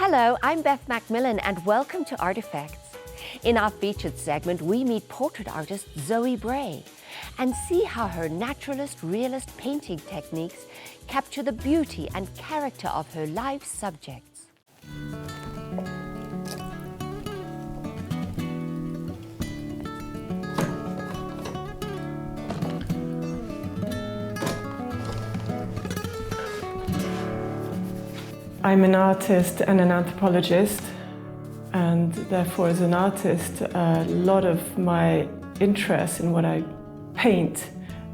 Hello, I'm Beth Macmillan and welcome to Arteffects. In our featured segment, we meet portrait artist Zoe Bray and see how her naturalist, realist painting techniques capture the beauty and character of her life subjects. I'm an artist and an anthropologist, and therefore as an artist, a lot of my interest in what I paint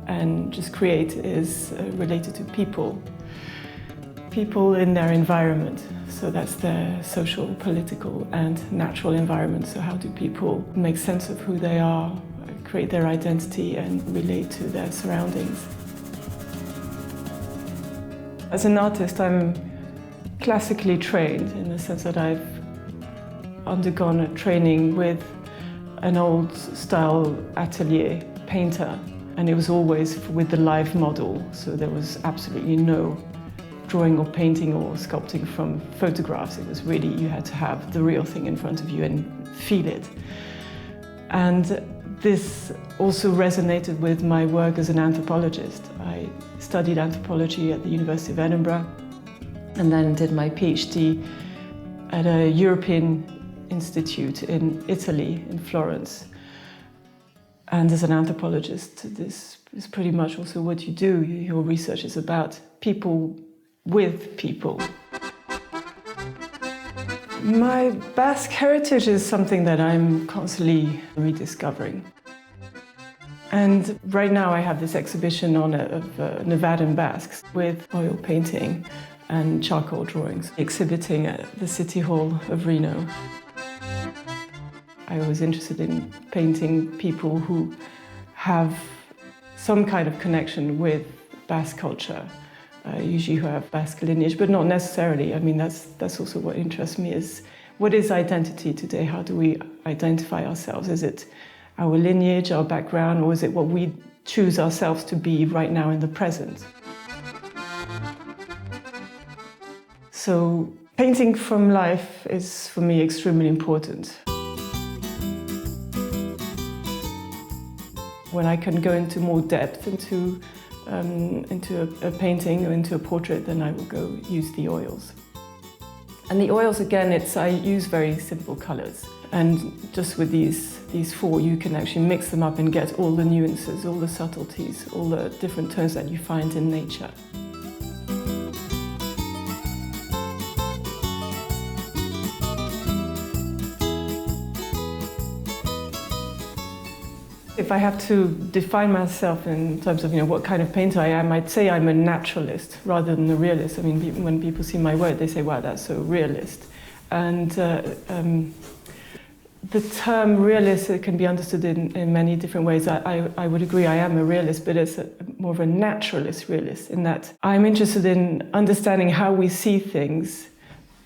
and just create is related to people. People in their environment, so that's their social, political and natural environment. So how do people make sense of who they are, create their identity and relate to their surroundings? As an artist, I'm classically trained in the sense that I've undergone a training with an old style atelier painter, and it was always with the live model, so there was absolutely no drawing or painting or sculpting from photographs. It was really, you had to have the real thing in front of you and feel it. And this also resonated with my work as an anthropologist. I studied anthropology at the University of Edinburgh and then did my PhD at a European institute in Italy, in Florence. And as an anthropologist, this is pretty much also what you do. Your research is about people with people. My Basque heritage is something that I'm constantly rediscovering. And right now I have this exhibition on of Nevadan Basques with oil painting and charcoal drawings, exhibiting at the City Hall of Reno. I was interested in painting people who have some kind of connection with Basque culture, usually who have Basque lineage, but not necessarily. I mean, that's also what interests me, is what is identity today? How do we identify ourselves? Is it our lineage, our background, or is it what we choose ourselves to be right now in the present? So painting from life is, for me, extremely important. When I can go into more depth into a painting or into a portrait, then I will go use the oils. And the oils, again, I use very simple colors. And just with these four, you can actually mix them up and get all the nuances, all the subtleties, all the different tones that you find in nature. If I have to define myself in terms of what kind of painter I am, I'd say I'm a naturalist rather than a realist. I mean, when people see my work, they say, wow, that's so realist. And the term realist can be understood in many different ways. I would agree I am a realist, but it's more of a naturalist realist, in that I'm interested in understanding how we see things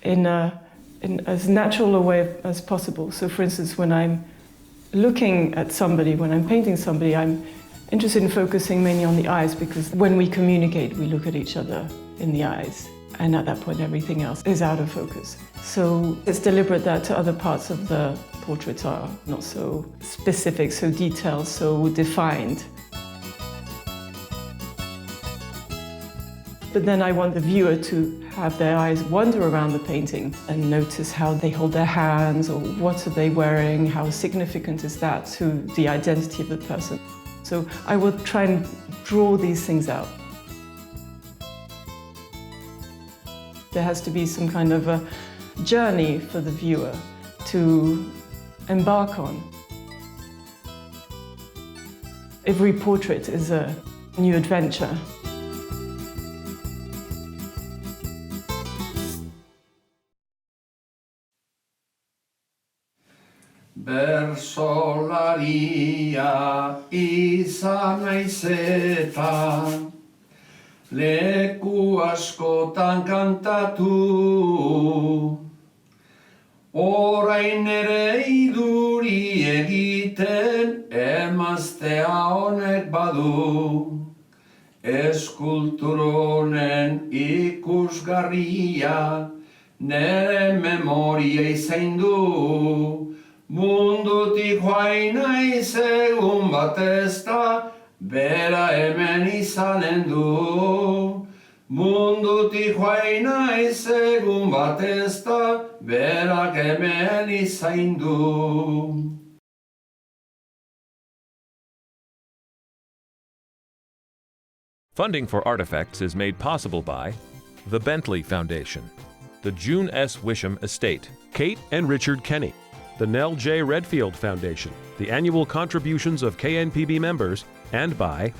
in as natural a way as possible. So for instance, when I'm looking at somebody, when I'm painting somebody, I'm interested in focusing mainly on the eyes, because when we communicate, we look at each other in the eyes. And at that point, everything else is out of focus. So it's deliberate that other parts of the portraits are not so specific, so detailed, so defined. But then I want the viewer to have their eyes wander around the painting and notice how they hold their hands, or what are they wearing, how significant is that to the identity of the person. So I will try and draw these things out. There has to be some kind of a journey for the viewer to embark on. Every portrait is a new adventure. Bersolaria izan naiz eta leku askotan kantatu, orain ere iduri egiten emaztea honek badu, eskultur honen ikusgarria nere memoriei zaindu. Mundutik joain naiz egun batezta, bera hemen izanen du. Mundutik joain naiz egun batezta, berak hemen izain du. Funding for Arteffects is made possible by the Bentley Foundation, the June S. Wisham Estate, Kate and Richard Kenny, the Nell J. Redfield Foundation, the annual contributions of KNPB members, and by